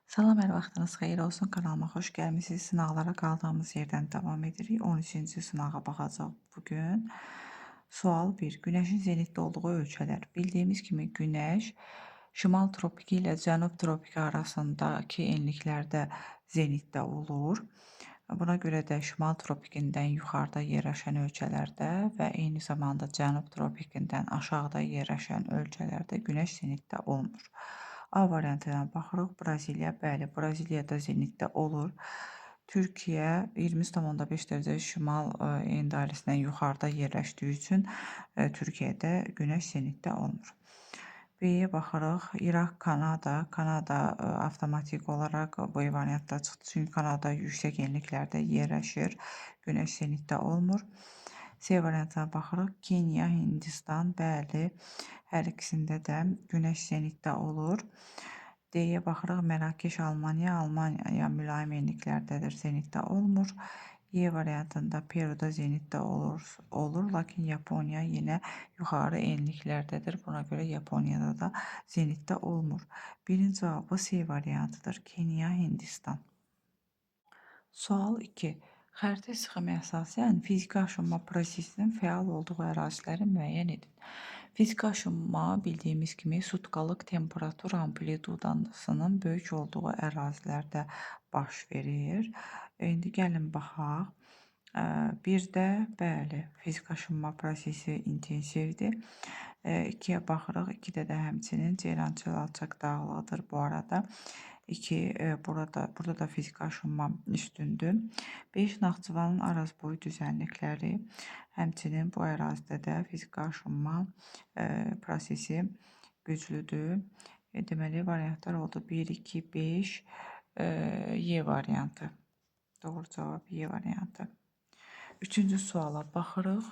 Salam, hər vaxtınız xeyir olsun. Kanalıma xoş gəlmisiniz. Sınaqlara qaldığımız yerdən davam edirik. 13-cü sınağa baxacaq bugün. Sual 1. Günəşin zenitdə olduğu ölkələr. Bildiyimiz kimi Günəş şimal tropiki ilə cənub tropiki arasındakı enliklərdə zenitdə olur. Buna görə də şimal tropikindən yuxarıda yerləşən ölkələrdə və eyni zamanda cənub tropikindən aşağıda yerləşən ölkələrdə Günəş zenitdə olmur. A variantına baxırıq. Braziliya, bəli, Braziliyada zenitdə olur. Türkiyə 20,5 dərəcə şimal endarisindən yuxarıda yerləşdiyi üçün Türkiyədə Günəş zenitdə olmur. B-yə baxırıq. İraq, Kanada. Kanada avtomatik olaraq bu variantda çıxdı. Çünki Kanada yüksək enliklərdə yerləşir. Günəş zenitdə olmur. C variantına baxırıq. Kenya, Hindistan, bəli, hər ikisində də Günəş zenitdə olur. D-yə baxırıq. Mərakeş, Almaniya. Almaniya mülayim enliklərdədir, zenitdə olmur. Y variantında Peruda zenitdə olur, lakin Yaponiya yenə yuxarı enliklərdədir. Buna görə Yaponiyada da zenitdə olmur. Birinci cavabı C variantıdır. Kenya, Hindistan. Sual 2. Xəritə sxemə əsasən fiziki aşınma prosesinin fəal olduğu əraziləri müəyyən edin. Fiziki aşınma bildiyimiz kimi sutkalıq temperatur amplitudasının böyük olduğu ərazilərdə baş verir. İndi gəlin baxaq. Birdə bəli, fiziki aşınma prosesi intensivdir. 2-yə baxırıq. 2-də də həmçinin Ceylançıl alçaq dağlıqdır bu arada. 2 burada da fiziki aşınma üstündür. 5 Naxçıvanın Arazboyu düzənlikləri, həmçinin bu ərazidə də fiziki aşınma prosesi güclüdür. Deməli variantlar oldu 1, 2, 5, Y variantı. Doğru cavab Y variantı. Üçüncü suala baxırıq.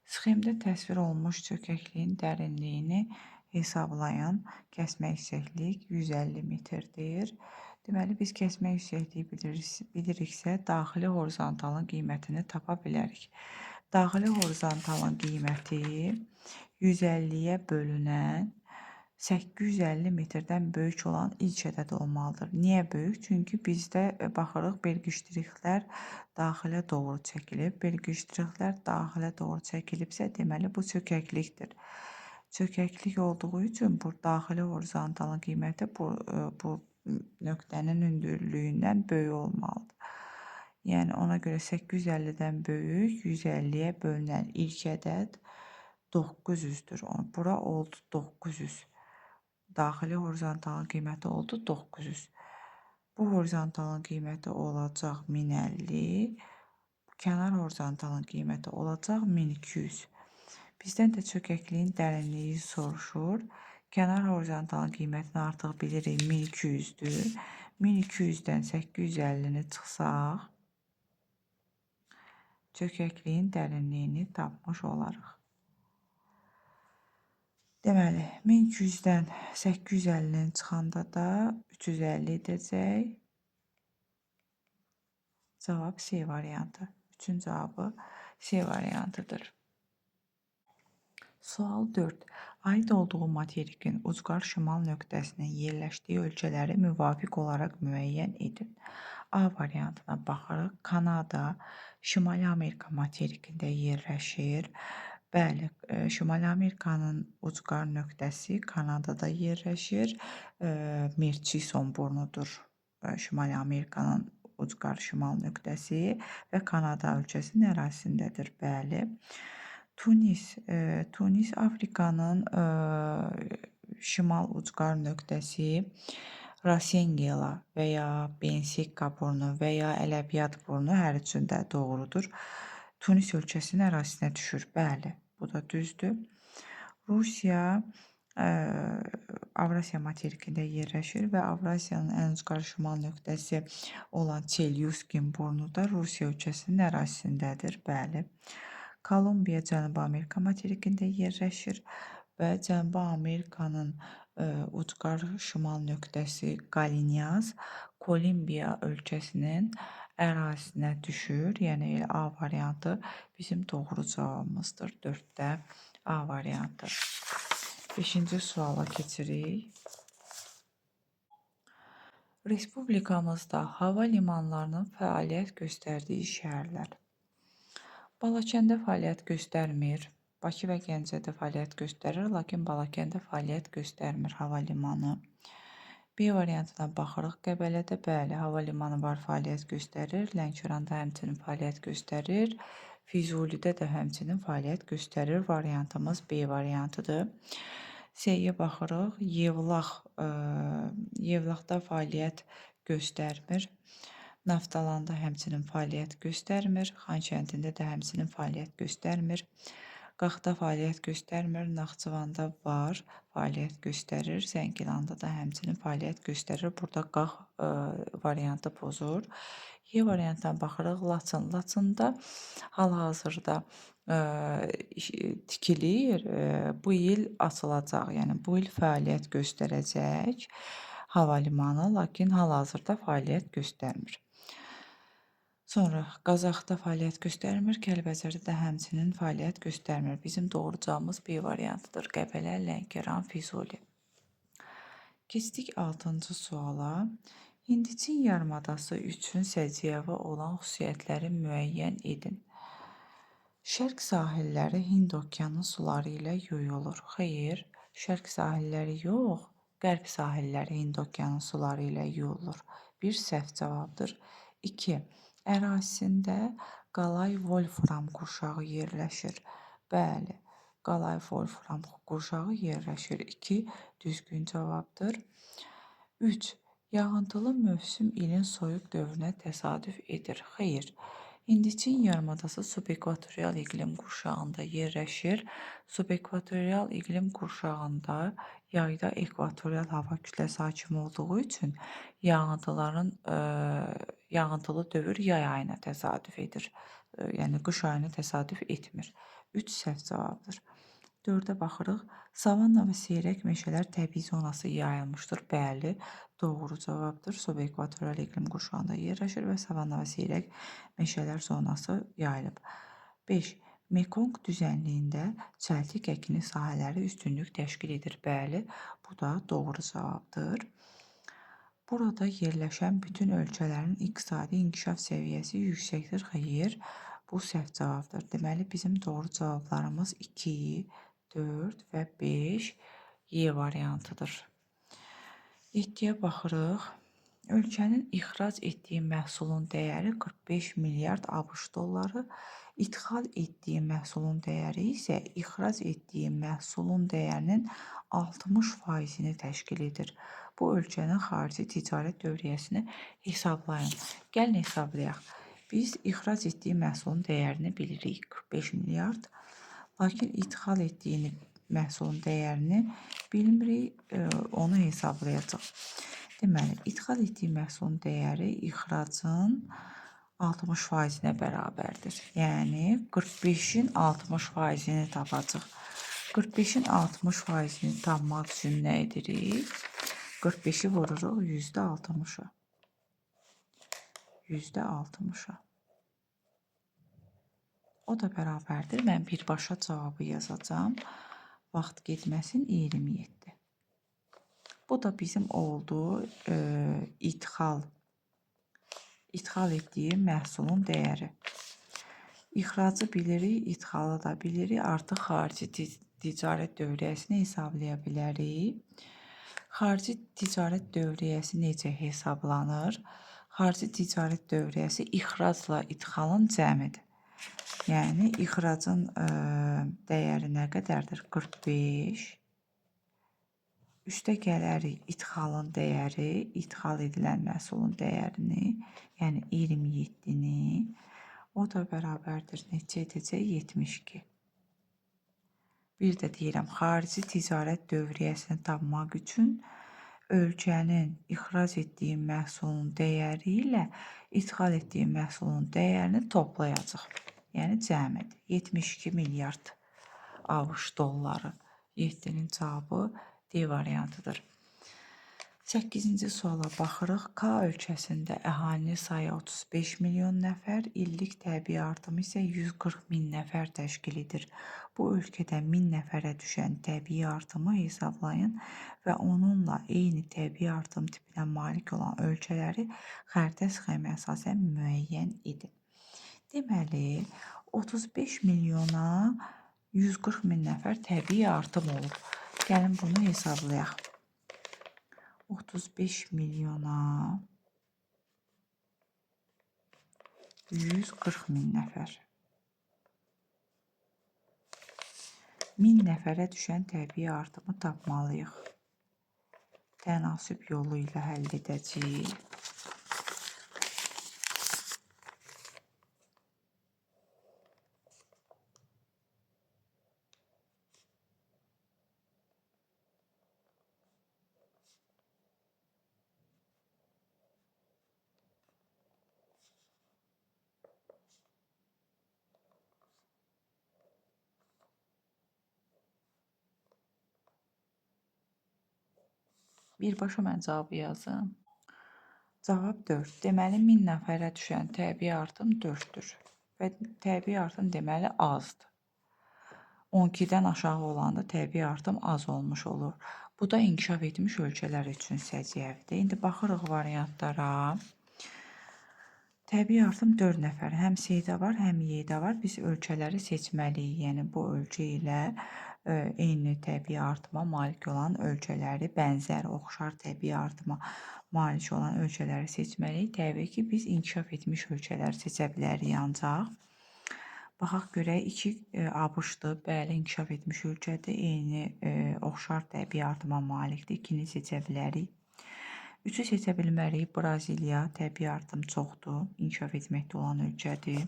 Sxemdə təsvir olunmuş çökəkliyin dərinliyini hesablayan kəsmə yüksəklik 150 metrdir. Deməli, biz kəsmə yüksəkliyi biliriksə, daxili horizontalın qiymətini tapa bilərik. Daxili horizontalın qiyməti 150-yə bölünən 850 metrdən böyük olan ilk ədəd olmalıdır. Niyə böyük? Çünki bizdə baxırıq, belgi ştrixlər daxilə doğru çəkilib. Belgi ştrixlər daxilə doğru çəkilibsə, deməli bu çökəklikdir. Çökəklik olduğu üçün bu daxili horizontalın qiyməti bu nöqtənin hündürlüyündən böyük olmalıdır. Yəni ona görə 850-dən böyük 150-yə bölünən ilk ədəd 900-dür. Bura oldu 900. Daxili horizontalın qiyməti oldu 900. Bu horizontalın qiyməti olacaq 1050. Kənar horizontalın qiyməti olacaq 1200. Bizdən də çökəkliyin dərinliyi soruşur. Kənar horizontalın qiymətini artıq bilirik 1200-dür. 1200-dən 850-ni çıxsaq, çökəkliyin dərinliyini tapmış olarıq. Deməli, 1200-dən 850-nin çıxanda da 350 edəcək. Cavab C variantı. Üçün cavabı C variantıdır. Sual 4. Aid olduğu materikin ucqar şimal nöqtəsinin yerləşdiyi ölkələri müvafiq olaraq müəyyən edin. A variantına baxırıq. Kanada, Şimali Amerika materikində yerləşir. Bəli, Şimali Amerikanın ucqar nöqtəsi Kanadada yerləşir. Murchison burnudur Şimali Amerikanın ucqar şimal nöqtəsi və Kanada ölkəsinin ərazisindədir. Bəli. Tunis Afrikanın şimal ucqar nöqtəsi Rasengela və ya Bensika burnu və ya Ələbiyyat burnu hər üçündə doğrudur. Tunis ölkəsinin ərazisinə düşür. Bəli, bu da düzdür. Rusiya Avrasiya materikində yerləşir və Avrasiyanın ən ucqar şimal nöqtəsi olan Çelyuskin burnu da Rusiya ölkəsinin ərazisindədir. Bəli. Kolumbiya Cənubi Amerika materikində yerləşir və Cənubi Amerikanın ucqar şimal nöqtəsi Qalinyas Kolumbiya ölkəsinin ərazisinə düşür. Yəni A variantı bizim doğru cavabımızdır. 4-də A variantı. 5-ci suala keçirik. Respublikamızda hava limanlarının fəaliyyət göstərdiyi şəhərlər. Balakəndə fəaliyyət göstərmir. Bakı və Gəncədə fəaliyyət göstərir, lakin Balakəndə fəaliyyət göstərmir hava limanı. B variantına baxırıq. Qəbələdə bəli, hava limanı var, fəaliyyət göstərir. Lənkəranda həmçinin fəaliyyət göstərir. Füzulidə də həmçinin fəaliyyət göstərir. Variantımız B variantıdır. C-yə baxırıq. Yevlaxda fəaliyyət göstərmir. Naftalanda həmçinin fəaliyyət göstərmir. Xankəndində də həmçinin fəaliyyət göstərmir. Qaxda fəaliyyət göstərmir. Naxçıvanda var, fəaliyyət göstərir. Zəngilanda da həmçinin fəaliyyət göstərir. Burada qax variantı pozur. Y variantına baxırıq. Laçında hal-hazırda tikilir. Bu il açılacaq, yəni bu il fəaliyyət göstərəcək hava limanı, lakin hal-hazırda fəaliyyət göstərmir. Sonra Qazaxda fəaliyyət göstərmir, Kəlbəcərdə də həmçinin fəaliyyət göstərmir. Bizim doğru cavabımız B variantıdır. Qəbələ, Lənkəran, Füzuli. Keçdik 6-cı suala. Hindiçin yarımadası üçün səciyyəvi olan xüsusiyyətləri müəyyən edin. Şərq sahilləri Hind okeanı suları ilə yuyulur. Xeyr, şərq sahilləri yox, qərb sahilləri Hind okeanı suları ilə yuyulur. Bir səhv cavabdır. 2. Ərazisində qalay Wolfram qurşağı yerləşir. Bəli, qalay Wolfram qurşağı yerləşir. 2. Düzgün cavabdır. 3. Yağıntılı mövsüm ilin soyuq dövrünə təsadüf edir. Xeyr. Hindiçin yarımadası subekvatorial iqlim qurşağında yerləşir. Subekvatorial iqlim qurşağında yayda ekvatorial hava kütləsi hakim olduğu üçün yağıntılı dövr yay ayına təsadüf edir. Yəni qış ayına təsadüf etmir. 3 səhv cavabdır. 4-ə baxırıq. Savanna və seyrək meşələr təbii zonası yayılmışdır. Bəli, doğru cavabdır. Subekvatorial iqlim qurşağında yerləşir və savanna və seyrək meşələr zonası yayılıb. 5. Mekong düzənliyində çəltik əkini sahələri üstünlük təşkil edir. Bəli, bu da doğru cavabdır. Burada yerləşən bütün ölkələrin iqtisadi inkişaf səviyyəsi yüksəkdir. Xeyr, bu səhv cavabdır. Deməli, bizim doğru cavablarımız 2, 4 və 5 Y variantıdır. 7-yə baxırıq. Ölkənin ixrac etdiyi məhsulun dəyəri 45 milyard ABŞ dolları, ixal etdiyi məhsulun dəyəri isə ixrac etdiyi məhsulun dəyərinin 60%-ni təşkil edir. Bu ölkənin xarici ticarət dövriyyəsini hesablayın. Gəlin hesablayaq. Biz ixrac etdiyi məhsulun dəyərini bilirik, 45 milyard. Lakin ixal etdiyi məhsulun dəyərini bilmirik, onu hesablayacaq. Deməli, ixal etdiyi məhsulun dəyəri ixracın 60%-nə bərabərdir. Yəni, 45-in 60%-ni tapacaq. 45-in 60%-ni tapmaq üçün nə edirik? 45-i vururuq %60-a. %60-a. O da bərabərdir. Mən birbaşa cavabı yazacağam. Vaxt getməsin 27. Bu da bizim oldu ixal etdiyi məhsulun dəyəri. İxracı bilirik, ixalı da bilirik. Artıq xarici ticarət dövriyyəsini hesablaya bilərik. Xarici ticarət dövriyyəsi necə hesablanır? Xarici ticarət dövriyyəsi ixracla ixalın cəmidir. Yəni, ixracın dəyəri nə qədərdir? 45. Üstə gələrik ixalın dəyəri, ixal edilən məhsulun dəyərini, yəni 27-ni. O da bərabərdir. Neçə edəcək? 72. Bir də deyirəm, xarici ticarət dövriyyəsini tapmaq üçün ölkənin ixrac etdiyi məhsulun dəyəri ilə ixal etdiyi məhsulun dəyərini toplayacaq. Yəni cəmidir. 72 milyard ABŞ dolları. 7-nin cavabı D variantıdır. 8-ci suala baxırıq. K ölkəsində əhalinin sayı 35 milyon nəfər, illik təbii artım isə 140 min nəfər təşkil edir. Bu ölkədə 1000 nəfərə düşən təbii artımı hesablayın və onunla eyni təbii artım tipinə malik olan ölkələri xəritə sxemi əsasən müəyyən edin. Deməli, 35 milyona 140 min nəfər təbii artım olub. Gəlin bunu hesablayaq. 35 milyona 140 min nəfər. 1000 nəfərə düşən təbii artımı tapmalıyıq. Tənasüb yolu ilə həll edəcəyik. Birbaşa mən cavabı yazım. Cavab 4. Deməli 1000 nəfərə düşən təbii artım 4-dür. Və təbii artım deməli azdır. 12-dən aşağı olanda təbii artım az olmuş olur. Bu da inkişaf etmiş ölkələr üçün səciyyəvidir. İndi baxırıq variantlara. Təbii artım 4 nəfər. Həm S-də var, həm Y-də var. Biz ölkələri seçməliyik. Yəni bu ölkə ilə eyni təbii artıma malik olan ölkələri, bənzər, oxşar təbii artıma malik olan ölkələri seçməliyik. Təbii ki, biz inkişaf etmiş ölkələri seçə bilərik ancaq. Baxaq görək, 2 ABŞ-dır. Bəli, inkişaf etmiş ölkədir. Eyni oxşar təbii artıma malikdir. 2-ni seçə bilərik. 3-ü seçə bilmərik. Braziliya, təbii artım çoxdur. İnkişaf etməkdə olan ölkədir.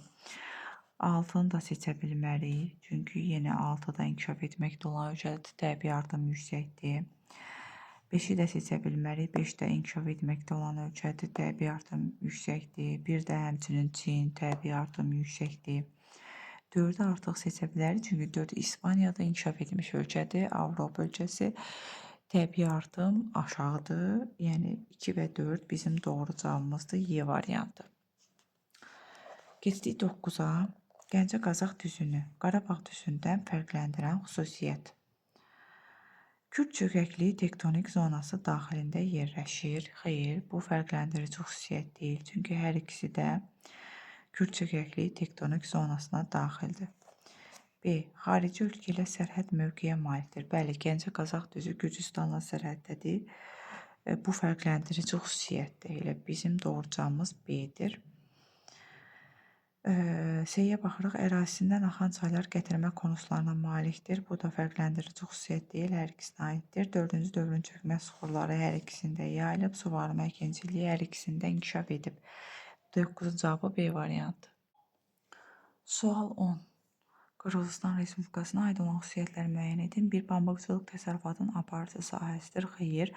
6-nı da seçə bilmərik. Çünki yenə 6-da inkişaf etməkdə olan ölkədir. Təbii artım yüksəkdir. 5-i də seçə bilmərik. 5-də inkişaf etməkdə olan ölkədir. Təbii artım yüksəkdir. 1 də həmçinin Çin, təbii artım yüksəkdir. 4-ü artıq seçə bilərik. Çünki 4 İspaniyada inkişaf etmiş ölkədir. Avropa ölkəsi. Təbii artım aşağıdır. Yəni 2 və 4 bizim doğru cavabımızdır. Y variantı. Keçdik 9-a. Gəncə Qazax düzünü Qarabağ düzündən fərqləndirən xüsusiyyət. Kürd çökəkliyi tektonik zonası daxilində yerləşir. Xeyr, bu fərqləndirici xüsusiyyət deyil. Çünki hər ikisi də Kürd çökəkliyi tektonik zonasına daxildir. B. Xarici ölkə ilə sərhəd mövqeyə malikdir. Bəli, Gəncə Qazax düzü Gürcüstanla sərhəddədir. Bu fərqləndirici xüsusiyyətdir. Elə bizim doğru cavabımız B-dir. S-yə baxırıq. Ərazisindən axan çaylar gətirmə konuslarına malikdir. Bu da fərqləndirici xüsusiyyət deyil, hər ikisinə aiddir. 4-cü dövrün çökmə suxurları hər ikisində yayılıb, suvarma əkinçiliyi hər ikisində inkişaf edib. 9-cu cavabı B variantı. Sual 10. Qırğızistan Respublikasına aid olan xüsusiyyətləri müəyyən edin. Bir pambıqçılıq təsərrüfatının aparıcı sahəsidir. Xeyr,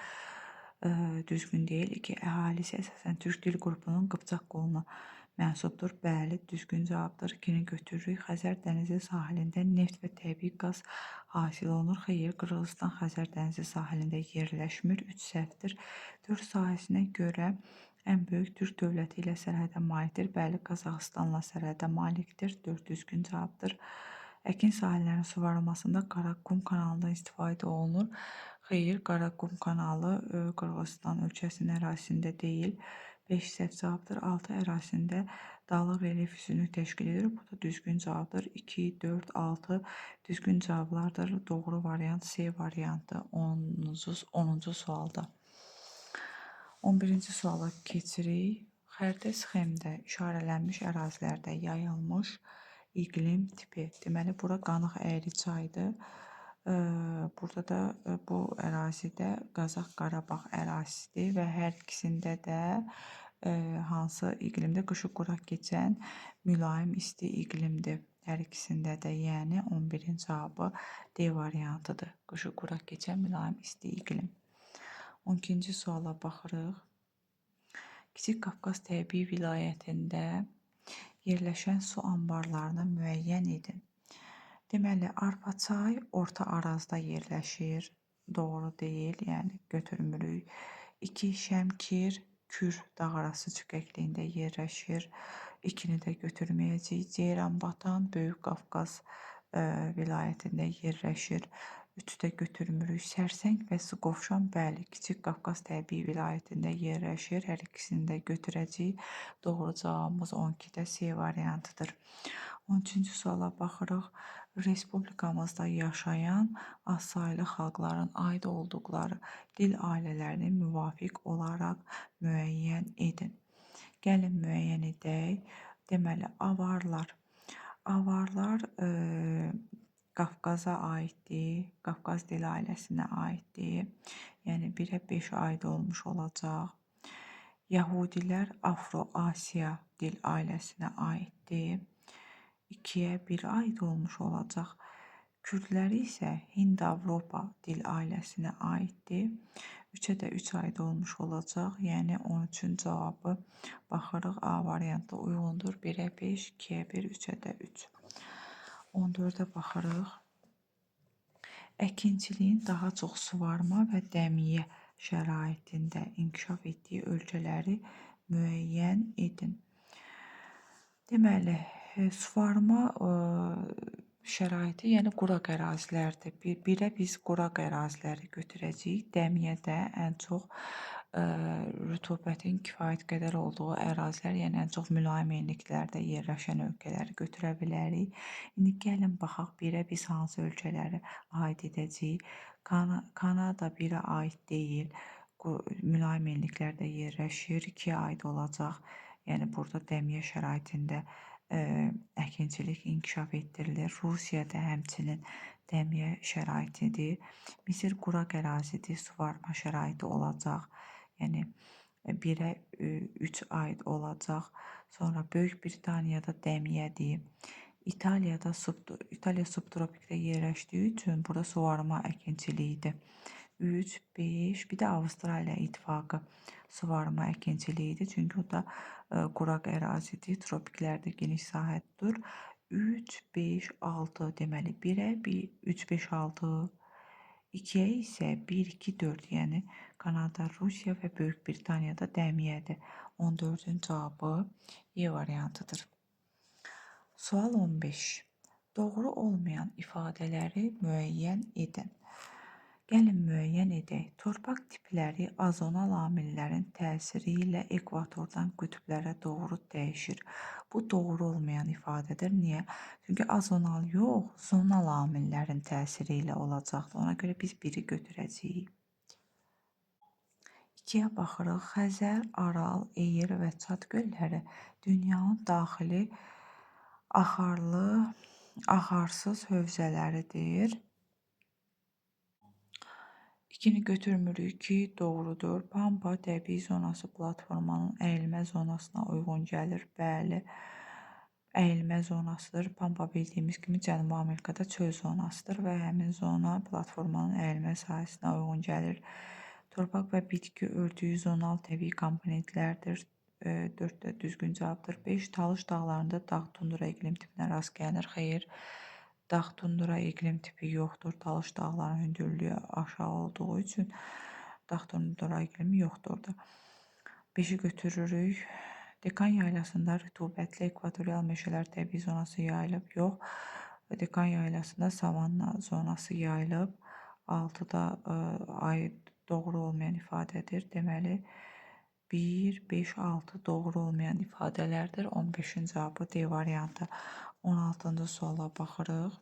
düzgün deyil. 2. Əhalisi əsasən türk dil qrupunun Qıpçaq qoluna mənsubdur. Bəli, düzgün cavabdır. 2-ni götürürük. Xəzər dənizi sahilində neft və təbii qaz hasil olunur. Xeyr, Qırğızistan Xəzər dənizi sahilində yerləşmir. 3 səhvdir. 4 sahəsinə görə ən böyük türk dövləti ilə sərhədə malikdir. Bəli, Qazaxıstanla sərhədə malikdir. 4 düzgün cavabdır. Əkin sahələrinin suvarılmasında Qaraqum kanalından istifadə olunur. Xeyr, Qaraqum kanalı Qırğızistan ölkəsinin ərazisində deyil. 5 səhv cavabdır. 6 ərazisində dağlıq relyef üstünlük təşkil edir. Bu da düzgün cavabdır. 2, 4, 6 düzgün cavablardır. Doğru variant C variantı 10-cu sualda. 11-ci suala keçirik. Xəritə sxemdə işarələnmiş ərazilərdə yayılmış iqlim tipi. Deməli, bura Qanıq əyri çaydır. Burada da bu ərazidə Qazax Qarabağ ərazisidir və hər ikisində də hansı iqlimdə qışı quraq keçən mülayim isti iqlimdir. Hər ikisində də, yəni 11-in cavabı D variantıdır. Qışı quraq keçən mülayim isti iqlim. 12-ci suala baxırıq. Kiçik Qafqaz təbii vilayətində yerləşən su anbarlarını müəyyən edin. Deməli, Arpaçay orta Arazda yerləşir. Doğru deyil, yəni götürmürük. 2 Şəmkir, Kür dağarası çökəkliyində yerləşir. 2-ni də götürməyəcəyik. Ceyranbatan Böyük Qafqaz vilayətində yerləşir. 3-ü də götürmürük. Sərsəng və Sıqovşan, bəli, Kiçik Qafqaz təbii vilayətində yerləşir. Hər ikisini də götürəcəyik. Doğru cavabımız 12-də C variantıdır. 13-cü suala baxırıq. Respublikamızda yaşayan azsaylı xalqların aid olduqları dil ailələrini müvafiq olaraq müəyyən edin. Gəlin müəyyən edək. Deməli, avarlar. Avarlar Qafqaza aiddir, Qafqaz dil ailəsinə aiddir. Yəni 1-ə 5 aid olmuş olacaq. Yəhudilər Afro-Asiya dil ailəsinə aiddir. 2-yə 1 aid olmuş olacaq. Kürdləri isə Hind-Avropa dil ailəsinə aiddir. 3-ə də 3 aid olmuş olacaq. Yəni 13-ün cavabı baxırıq A variantı uyğundur. 1-ə 5, 2-yə 1, 3-ə də 3. 14-ə baxırıq. Əkinçiliyin daha çox suvarma və dəmiyə şəraitində inkişaf etdiyi ölkələri müəyyən edin. Deməli, suvarma şəraiti, yəni quraq ərazilərdir. 1-ə biz quraq əraziləri götürəcəyik. Dəmiyyədə ən çox rütubətin kifayət qədər olduğu ərazilər, yəni ən çox mülayim enliklərdə yerləşən ölkələri götürə bilərik. İndi gəlin baxaq 1-ə biz hansı ölkələri aid edəcəyik. Kanada 1-ə aid deyil. Mülayim enliklərdə yerləşir. 2-yə aid olacaq. Yəni burada dəmiyyə şəraitində əkinçilik inkişaf etdirilir. Rusiyada həmçinin dəmiyyə şəraitidir. Misir quraq ərazidir, suvarma şəraiti olacaq. Yəni 1-ə 3 aid olacaq. Sonra Böyük Britaniyada dəmiyyədir. İtaliya subtropikdə yerləşdiyi üçün burada suvarma əkinçiliyidir. 3, 5, bir də Avstraliya ittifaqı suvarma əkinçiliyidir. Çünki o da quraq ərazidir, tropiklərdə geniş sahə tutur. 3, 5, 6 deməli 1-ə 3, 5, 6. 2-yə isə 1, 2, 4, yəni Kanada, Rusiya və Böyük Britaniyada dəmiyyədir. 14-ün cavabı E variantıdır. Sual 15. Doğru olmayan ifadələri müəyyən edin. Gəlin müəyyən edək. Torpaq tipləri azonal amillərin təsiri ilə ekvatordan qütblərə doğru dəyişir. Bu doğru olmayan ifadədir. Niyə? Çünki azonal yox, zonal amillərin təsiri ilə olacaqdır. Ona görə biz 1-i götürəcəyik. 2-yə baxırıq. Xəzər, Aral, Eyyər və Çad gölləri dünyanın daxili axarlı, axarsız hövzələridir. 2-ni götürmürük ki, doğrudur. Pampa təbii zonası platformanın əyilmə zonasına uyğun gəlir. Bəli, əyilmə zonasıdır. Pampa bildiyimiz kimi Cənubi Amerikada çöl zonasıdır və həmin zona platformanın əyilmə sahəsinə uyğun gəlir. Torpaq və bitki örtüyü zonal təbii komponentlərdir. 4 də düzgün cavabdır. 5. Talış dağlarında dağ tundra iqlim tipinə rast gəlinir. Xeyr, dağ tundra iqlim tipi yoxdur. Talış dağlarının hündürlüyü aşağı olduğu üçün dağ tundra iqlimi yoxdur orada. 5-i götürürük. Dekan yaylasında rütubətli ekvatorial meşələr təbii zonası yayılıb. Yox, Dekan yaylasında savanna zonası yayılıb. 6-da doğru olmayan ifadədir. Deməli, 1, 5, 6 doğru olmayan ifadələrdir. 15-in cavabı D variantı. 16-cı suala baxırıq.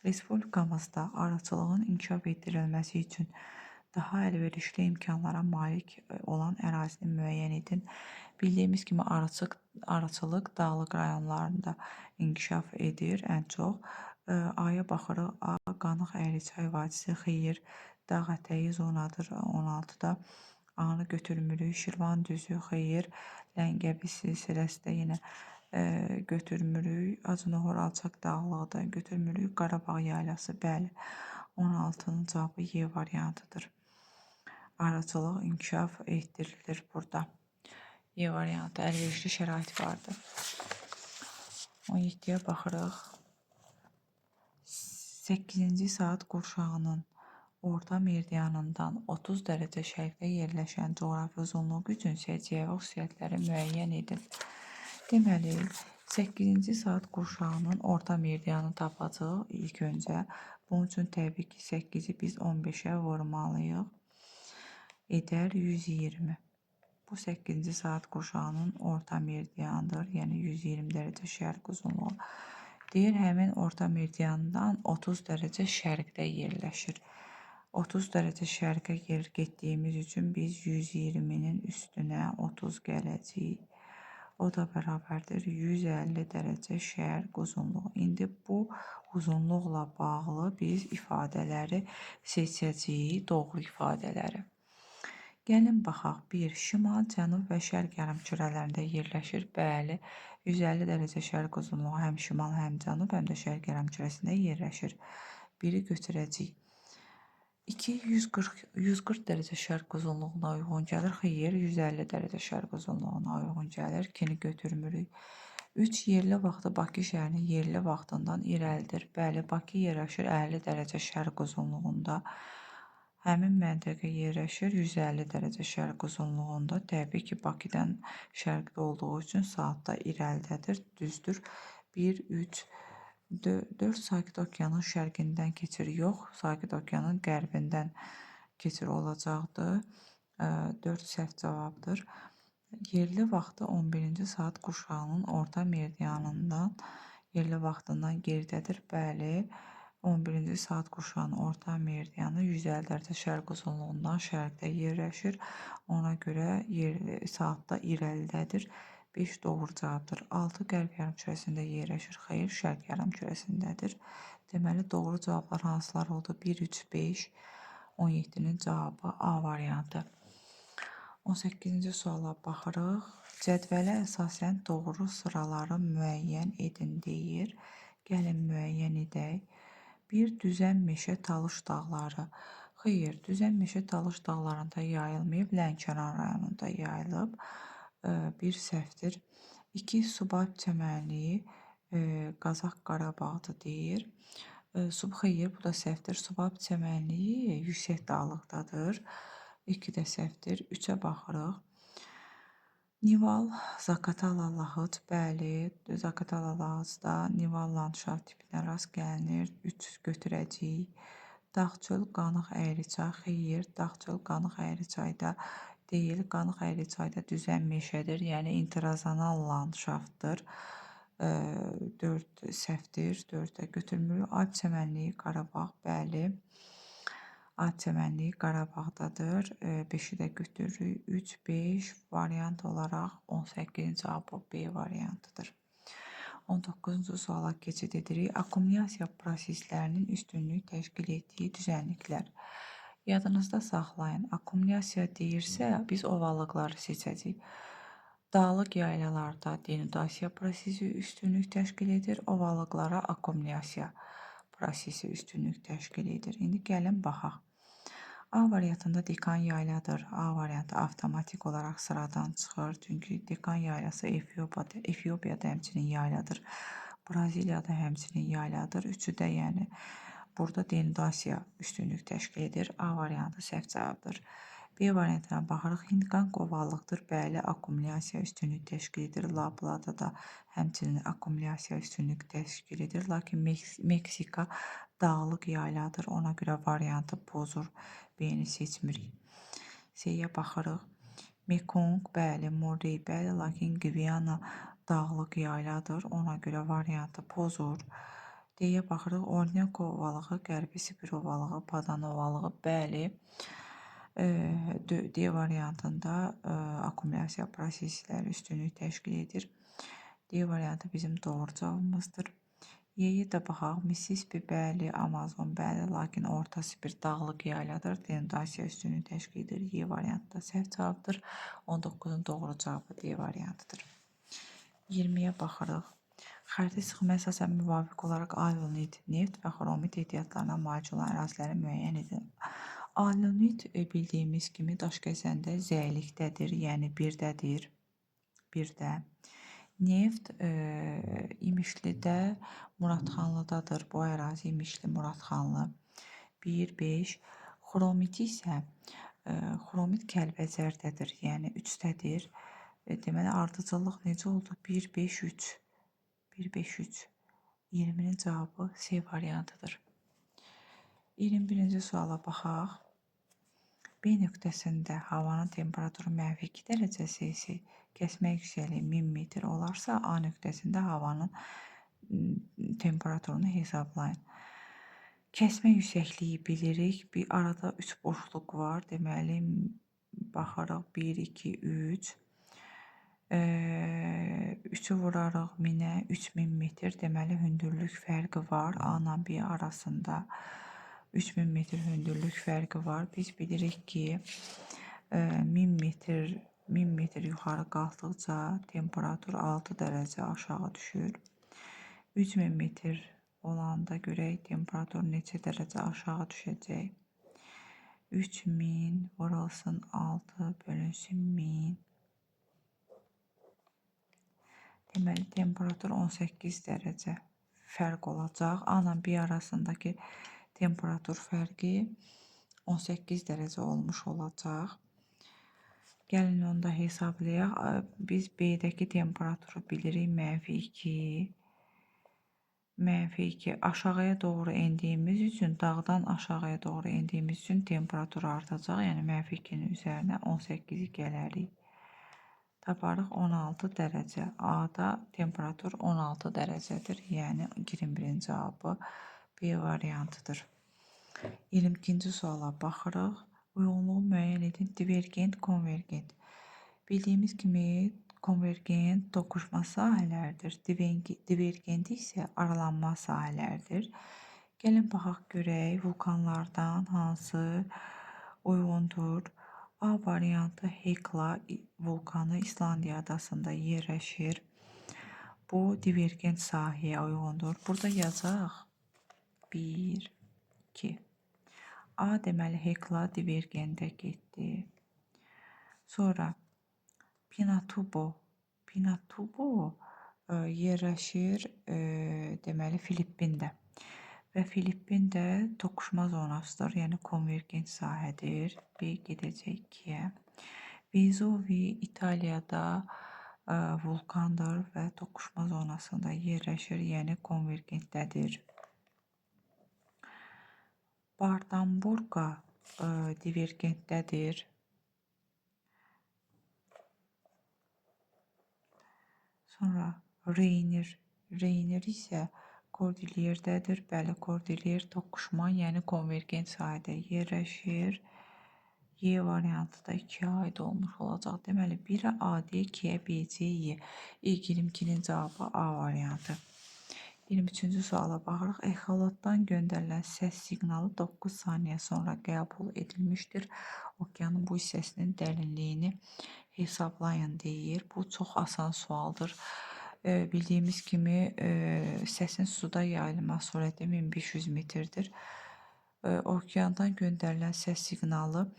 Respublikamızda arıçılığın inkişaf etdirilməsi üçün daha əlverişli imkanlara malik olan ərazini müəyyən edin. Bildiyimiz kimi arıçılıq dağlıq rayonlarında inkişaf edir ən çox. A-ya baxırıq. A. Qanıq Əyriçay vadisi. Xeyr, dağ ətəyi zonadır 16-da. A-nı götürmürük. Şirvan düzü. Xeyr, Ləngəbi silsiləsi də yenə götürmürük. Acınəhor alçaq dağlıqda götürmürük. Qarabağ yaylası, bəli. 16-nın cavabı Y variantıdır. Arıçılıq inkişaf etdirilir burada. Y variantı əlverişli şərait vardır. 17-yə baxırıq. 8-ci saat qurşağının orta meridianından 30 dərəcə şərqdə yerləşən coğrafi uzunluğu üçün səciyyəvi xüsusiyyətləri müəyyən edin. Deməli, 8-ci saat qurşağının orta meridianını tapacağıq ilk öncə. Bunun üçün təbii ki 8-i biz 15-ə vurmalıyıq. Edər 120. Bu 8-ci saat qurşağının orta meridianıdır, yəni 120 dərəcə şərq uzunluğu. Deyir, həmin orta meridiandan 30 dərəcə şərqdə yerləşir. 30 dərəcə şərqə getdiyimiz üçün biz 120-nin üstünə 30 gələcəyik. O da bərabərdir 150 dərəcə şərq uzunluğu. İndi bu uzunluqla bağlı biz ifadələri seçəcəyik, doğru ifadələri. Gəlin baxaq. 1. Şimal, cənub və şərq yarımkürələrində yerləşir. Bəli, 150 dərəcə şərq uzunluğu həm şimal, həm cənub, həm də şərq yarımkürəsində yerləşir. 1-i götürəcəyik. 2. 140 dərəcə şərq uzunluğuna uyğun gəlir. Xeyr, 150 dərəcə şərq uzunluğuna uyğun gəlir. 2-ni götürmürük. 3. Yerli vaxtı Bakı şəhərinin yerli vaxtından irəlidir. Bəli, Bakı yerləşir 50 dərəcə şərq uzunluğunda. Həmin məntəqə yerləşir 150 dərəcə şərq uzunluğunda. Təbii ki, Bakıdan şərqdə olduğu üçün saatda irəlidədir, düzdür. 1, 3, 4 Sakit Okeanın şərqindən keçir, yox, Sakit Okeanın qərbindən keçir olacaqdır. 4 səhv cavabdır. Yerli vaxtı 11-ci saat qurşağının orta meridianından, yerli vaxtından geridədir. Bəli, 11-ci saat qurşağının orta meridianı 150 dərəcə şərq uzunluğundan şərqdə yerləşir. Ona görə saatda irəlidədir. 5 doğru cavabdır. 6 qərb yarımkürəsində yerləşir. Xeyr, şərq yarımkürəsindədir. Deməli, doğru cavablar hansılar oldu? 1, 3, 5, 17-nin cavabı A variantı. 18-ci suala baxırıq. Cədvələ əsasən doğru sıraları müəyyən edin deyir. Gəlin müəyyən edək. 1. Düzən meşə Talış dağları. Xeyr, düzən meşə Talış dağlarında yayılmayıb, Lənkəran rayonunda yayılıb. 1 səhvdir. 2. Subay çəmənliyi Qazax Qarabağdır deyir. Xeyr, bu da səhvdir. Subay çəmənliyi yüksək dağlıqdadır. 2 də səhvdir. 3-ə baxırıq. Nival, Zaqatala, Lahıc, bəli, Zaqatala, Lahıcda Nival landşaft tipinə rast gəlinir. 3 götürəcəyik. Dağçöl, Qanıq, Əyriçay, xeyr, Dağçöl, Qanıq, Əyriçayda deyil. Qanıq, Əyriçayda düzən meşədir, yəni interazanal landşaftdır. 4 səhvdir, 4-ə götürmürük. Alp çəmənliyi, Qarabağ, bəli. Alp çəmənliyi Qarabağdadır. 5-i də götürürük. 3, 5 variant olaraq 18-ci cavabı B variantıdır. 19-cu suala keçid edirik. Akkumulasiya proseslərinin üstünlük təşkil etdiyi düzənliklər. Yadınızda saxlayın. Akkumulasiya deyirsə, biz ovalıqları seçəcəyik. Dağlıq yaylalarda denudasiya prosesi üstünlük təşkil edir. Ovalıqlara akkumulasiya prosesi üstünlük təşkil edir. İndi gəlin baxaq. A variantında Dekan yayladır. A variantı avtomatik olaraq sıradan çıxır. Çünki Dekan yaylası Efiopiyada həmçinin yayladır. Braziliyada həmçinin yayladır. Üçü də yəni burada denudasiya üstünlük təşkil edir. A variantı səhv cavabdır. B variantına baxırıq. Hindqanq ovallıqdır. Bəli, akkumulyasiya üstünlük təşkil edir. Laplada da həmçinin akkumulyasiya üstünlük təşkil edir. Lakin Meksika dağlıq yayladır. Ona görə variantı pozur. B-ni seçmirik. C-yə baxırıq. Mekong, bəli, Murray, bəli, lakin Gviana dağlıq yayladır. Ona görə variantı pozur. D-yə baxırıq. Orneko ovalığı, Qərbi Sibir ovalığı, Padan ovalığı, bəli. D variantında akkumulyasiya prosesləri üstünlük təşkil edir. D variantı bizim doğru cavabımızdır. Y-yə də baxaq. Mississippi, bəli, Amazon, bəli, lakin Orta Sibir dağlıq yayladır. Denudasiya üstünlük təşkil edir. Y variantı da səhv cavabdır. 19-un doğru cavabı D variantıdır. 20-yə baxırıq. Xəritə sıxıma əsasən müvafiq olaraq alunit, neft və xromit ehtiyatlarına malik olan əraziləri müəyyən edin. Alunit bildiyimiz kimi Daşkəsəndə zəylikdədir, yəni birdədir. Birdə. Neft İmişlidə, Muradxanlıdadır. Bu ərazi İmişli, Muradxanlı. 1, 5. Xromiti isə xromit Kəlbəcərdədir, yəni 3-dədir. Deməli ardıcıllıq necə oldu? 1, 5, 3. 1, 5, 3. 20-nin cavabı C variantıdır. 21-ci suala baxaq. B nöqtəsində havanın temperaturu -2 dərəcə Selsi, kəsmə yüksəkliyi 1000 metr olarsa, A nöqtəsində havanın temperaturunu hesablayın. Kəsmə yüksəkliyi bilirik. Bir arada 3 boşluq var. Deməli, baxaraq 1, 2, 3. 3-ü vuraraq 1000-ə, 3000 metr. Deməli, hündürlük fərqi var. A ilə B arasında 3000 metr hündürlük fərqi var. Biz bilirik ki, 1000 metr yuxarı qalxdıqca temperatur 6 dərəcə aşağı düşür. 3000 metr olanda görək temperatur neçə dərəcə aşağı düşəcək. 3000 vurulsun 6 bölünsün 1000. Deməli, temperatur 18 dərəcə fərq olacaq. A ilə B arasındakı temperatur fərqi 18 dərəcə olmuş olacaq. Gəlin onu da hesablayaq. Biz B-dəki temperaturu bilirik -2. -2 aşağıya doğru endiyimiz üçün, dağdan aşağıya doğru endiyimiz üçün temperatur artacaq. Yəni -2-nin üzərinə 18-i gələrik. Taparıq 16 dərəcə. A-da temperatur 16 dərəcədir. Yəni 21-ci cavabı B variantıdır. 22-ci suala baxırıq. Uyğunluğu müəyyən edin. Divergent, konvergent. Bildiyimiz kimi konvergent toqquşma sahələrdir. Divergent isə aralanma sahələrdir. Gəlin baxaq görək vulkanlardan hansı uyğundur. A variantı Hekla vulkanı İslandiya adasında yerləşir. Bu divergent sahəyə uyğundur. Burada yazacaq 1, 2. A deməli Hekla divergentə getdi. Sonra Pinatubo yerləşir deməli Filippində. Və Filippində toqquşma zonasıdır, yəni konvergent sahədir. B gedəcək 2-yə. Vezuvi İtaliyada vulkandır və toqquşma zonasında yerləşir, yəni konvergentdədir. Bardamburqa divergentdədir. Sonra Reyner isə Kordilyeردədir. Bəli, Kordilyer toqquşma, yəni konvergent sahədə yerləşir. Y variantı da 2-yə aid olmuş olacaq. Deməli, 1-ə A, D, 2-yə B, C, Y. İlk 22-nin cavabı A variantı. 23-cü suala baxırıq. Exolotdan göndərilən səs siqnalı 9 saniyə sonra qəbul edilmişdir. Okeanın bu hissəsinin dərinliyini hesablayın deyir. Bu çox asan sualdır. Bildiyimiz kimi səsin suda yayılma sürəti 1500 metrdir. Okeandan göndərilən səs siqnalı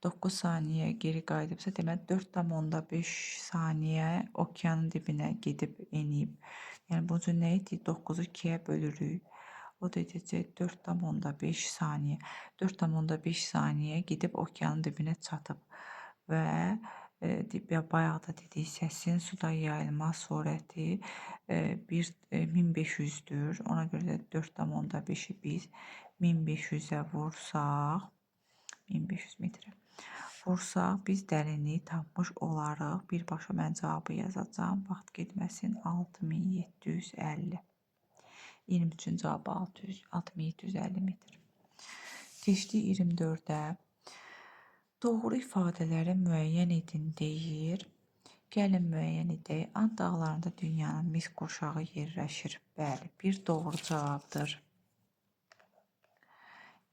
9 saniyə geri qayıdıbsa, deməli 4,5 saniyə okeanın dibinə gedib enib. Yəni bunun üçün nə etdik? 9-u 2-yə bölürük. O da edəcək 4,5 saniyə. 4,5 saniyə gedib okeanın dibinə çatıb və bayaq da dedik, səsin suda yayılma sürəti 1500-dür. Ona görə də 4,5-i biz 1500-ə vursaq, 1500 metrə vursaq, biz dərinliyi tapmış olarıq. Birbaşa mən cavabı yazacağım. Vaxt getməsin 6750. 23-cü cavabı 6750 metr. Keçdi 24-ə. Doğru ifadələri müəyyən edin deyir. Gəlin müəyyən edək. Ant dağlarında dünyanın mis qurşağı yerləşir. Bəli, bir doğru cavabdır.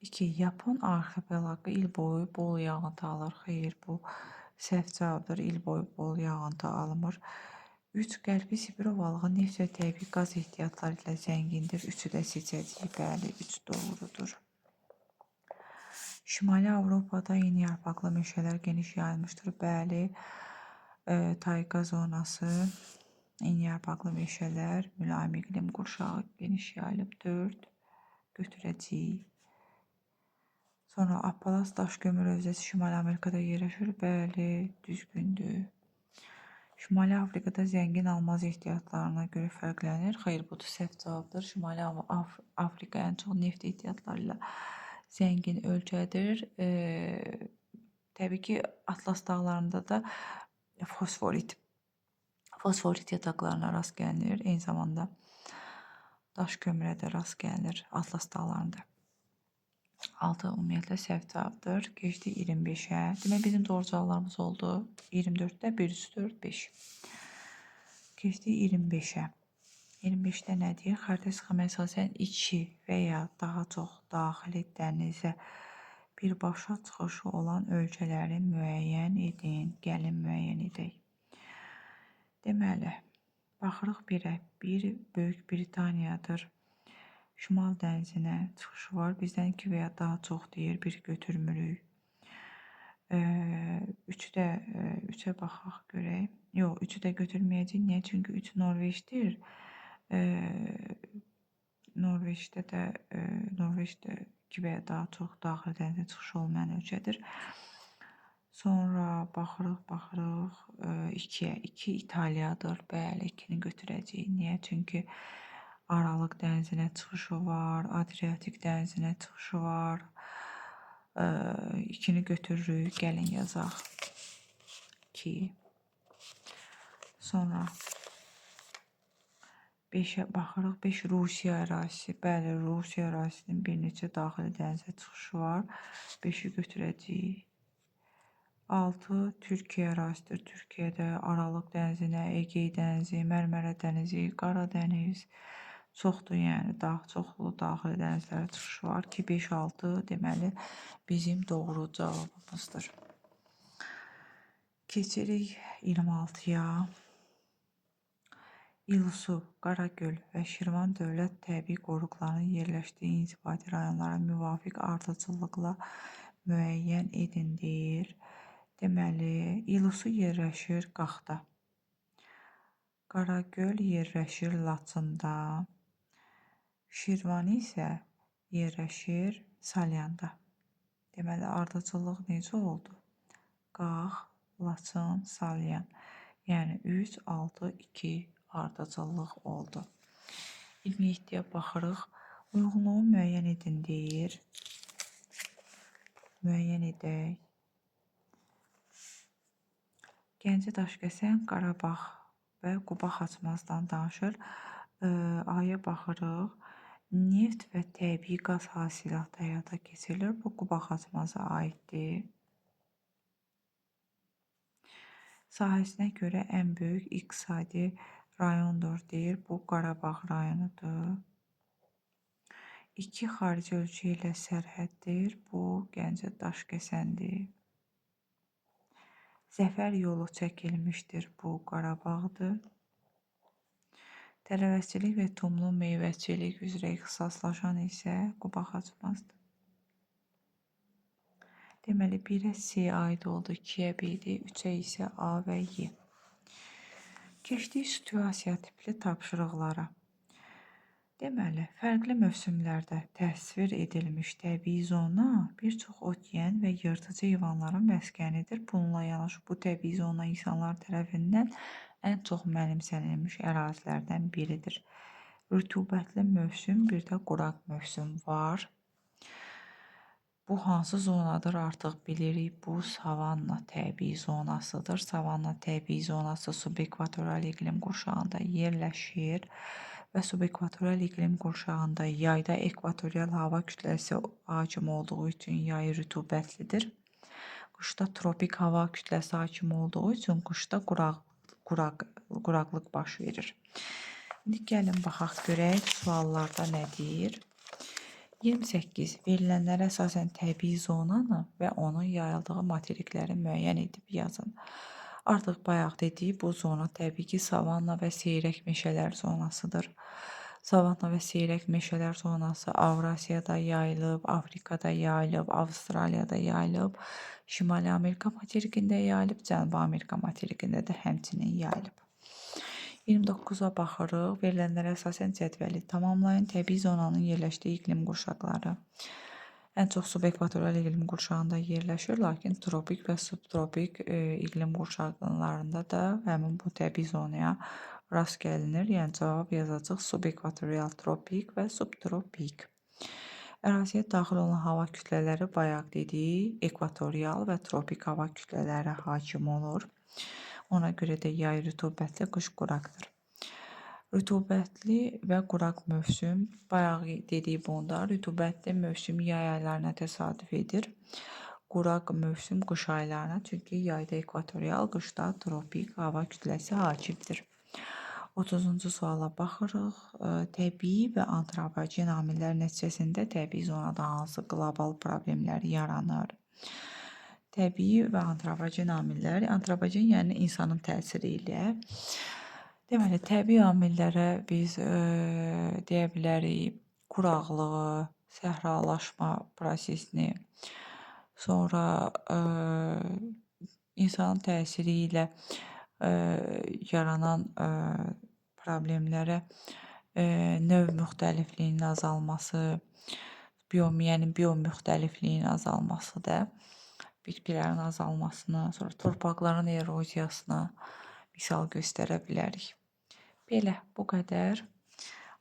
2. Yapon arxipelaqı il boyu bol yağıntı alır. Xeyr, bu səhv cavabdır. İl boyu bol yağıntı almır. 3. Qərbi Sibir ovalığı neft və təbii qaz ehtiyatları ilə zəngindir. 3-ü də seçəcəyik. Bəli, 3 doğrudur. Şimali Avropada yeniyarpaqlı meşələr geniş yayılmışdır. Bəli, tayqa zonası, yeniyarpaqlı meşələr, mülayim iqlim qurşağı geniş yayılıb. 4 götürəcəyik. Sonra Appalas daş kömür hövzəsi Şimali Amerikada yerləşir. Bəli, düzgündür. Şimali Afrikada zəngin almaz ehtiyatlarına görə fərqlənir. Xeyr, bu da səhv cavabdır. Şimali Afrika ən çox neft ehtiyatları ilə zəngin ölkədir. Təbii ki, Atlas dağlarında da fosforit yataqlarına rast gəlinir. Eyni zamanda daş kömürə də rast gəlinir Atlas dağlarında. 6 ümumiyyətlə səhv cavabdır. Keçdik 25-ə. Demək bizim doğru cavablarımız oldu. 24-də 1 üstü 4, 5. Keçdik 25-ə. 25-də nə deyir? Xəritə sxemaya əsasən 2 və ya daha çox daxili dənizə birbaşa çıxışı olan ölkələri müəyyən edin. Gəlin müəyyən edək. Deməli, baxırıq birə. Bir Böyük Britaniyadır. Şimal dənizinə çıxışı var. Bizdən 2 və ya daha çox deyir. Bir götürmürük. 3-ə baxaq görək. Yox, 3-ü də götürməyəcək. Niyə? Çünki 3 Norveçdir. Norveçdə 2 və ya daha çox daxili dənizə çıxışı olmayan ölkədir. Sonra baxırıq 2-yə. 2 İtaliyadır. Bəli, 2-ni götürəcəyik. Niyə? Çünki Aralıq dənizinə çıxışı var, Adriatik dənizinə çıxışı var. 2-ni götürürük, gəlin yazaq. 2. Sonra 5-ə baxırıq. 5 Rusiya ərazisi. Bəli, Rusiya ərazisinin bir neçə daxili dənizə çıxışı var. 5-i götürəcəyik. 6 Türkiyə ərazisidir. Türkiyədə Aralıq dənizinə, Egey dənizi, Mərmərə dənizi, Qara dəniz çoxdur, yəni daha çoxlu daxili dənizlərə çıxışı var ki, 5-6 deməli bizim doğru cavabımızdır. Keçirik 26-ya. İlsu, Qaragöl və Şirvan dövlət təbii qoruqlarının yerləşdiyi inzibati rayonlara müvafiq ardıcıllıqla müəyyən edin deyir. Deməli, İlsu yerləşir Qaxda. Qaragöl yerləşir Laçında. Şirvan isə yerləşir Salyanda. Deməli, ardıcıllıq necə oldu? Qax, Laçın, Salyan. Yəni 3, 6, 2 ardıcıllıq oldu. 27-yə baxırıq. Uyğunluğu müəyyən edin deyir. Müəyyən edək. Gəncə Daşkəsən, Qarabağ və Quba Xaçmazdan danışır. Aya baxırıq. Neft və təbii qaz hasilatı həyata keçirilir. Bu Quba Xaçmaza aiddir. Sahəsinə görə ən böyük iqtisadi rayondur deyir. Bu Qarabağ rayonudur. 2 xarici ölkə ilə sərhəddir. Bu Gəncə Daşkəsəndir. Zəfər yolu çəkilmişdir. Bu Qarabağdır. Tərəvəzçilik və tumlu meyvəçilik üzrə ixtisaslaşan isə Quba Xaçmazdır. Deməli, 1-ə C aid oldu, 2-yə B-dir, 3-ə isə A və Y. Keçdik situasiya tipli tapşırıqlara. Deməli, fərqli mövsümlərdə təsvir edilmiş təbii zona bir çox ot yeyən və yırtıcı heyvanların məskənidir. Bununla yanaşı bu təbii zona insanlar tərəfindən ən çox mənimsənilmiş ərazilərdən biridir. Rütubətli mövsüm, bir də quraq mövsüm var. Bu hansı zonadır artıq bilirik. Bu savanna təbii zonasıdır. Savanna təbii zonası subekvatorial iqlim qurşağında yerləşir və subekvatorial iqlim qurşağında yayda ekvatorial hava kütləsi hakim olduğu üçün yayı rütubətlidir. Qışda tropik hava kütləsi hakim olduğu üçün qışda quraqlıq baş verir. İndi gəlin baxaq görək suallarda nə deyir. 28. Verilənlərə əsasən təbii zonanı və onun yayıldığı materikləri müəyyən edib yazın. Artıq bayaq dedik, bu zona təbii ki, savanna və seyrək meşələr zonasıdır. Savanna və seyrək meşələr zonası Avrasiyada yayılıb, Afrikada yayılıb, Avstraliyada yayılıb, Şimali Amerika materikində yayılıb, Cənubi Amerika materikində də həmçinin yayılıb. 29-a baxırıq. Verilənlərə əsasən cədvəli tamamlayın. Təbii zonanın yerləşdiyi iqlim qurşaqları. Ən çox subekvatorial iqlim qurşağında yerləşir, lakin tropik və subtropik iqlim qurşaqlarında da həmin bu təbii zonaya rast gəlinir. Yəni cavab yazacağıq subekvatorial, tropik və subtropik. Əraziyə daxil olan hava kütlələri bayaq dedik, ekvatorial və tropik hava kütlələri hakim olur. Ona görə də yay rütubətli, qış quraqdır. Rütubətli və quraq mövsüm, bayaq dedik bunda, rütubətli mövsüm yay aylarına təsadüf edir. Quraq mövsüm qış aylarına, çünki yayda ekvatorial, qışda tropik hava kütləsi hakimdir. 30-cu suala baxırıq. Təbii və antropogen amillər nəticəsində təbii zonada hansı qlobal problemlər yaranır? Təbii və antropogen amillər, antropogen yəni insanın təsiri ilə. Deməli, təbii amillərə biz deyə bilərik quraqlığı, səhralaşma prosesini, sonra insanın təsiri ilə yaranan problemlərə növ müxtəlifliyinin azalması, yəni biomüxtəlifliyin azalması da, bitkilərin azalmasını, sonra torpaqların eroziyasına misal göstərə bilərik. Belə, bu qədər.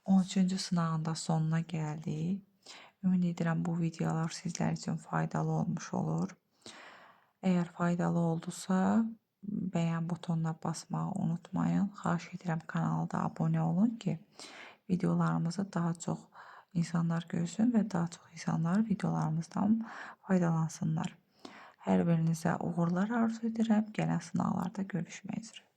13-cü sınağın da sonuna gəldik. Ümid edirəm bu videolar sizlər üçün faydalı olmuş olur. Əgər faydalı oldusa, bəyən butonuna basmağı unutmayın. Xahiş edirəm kanala da abunə olun ki, videolarımızı daha çox insanlar görsün və daha çox insanlar videolarımızdan faydalansınlar. Hər birinizə uğurlar arzu edirəm. Gələn sınaqlarda görüşmək üzrə.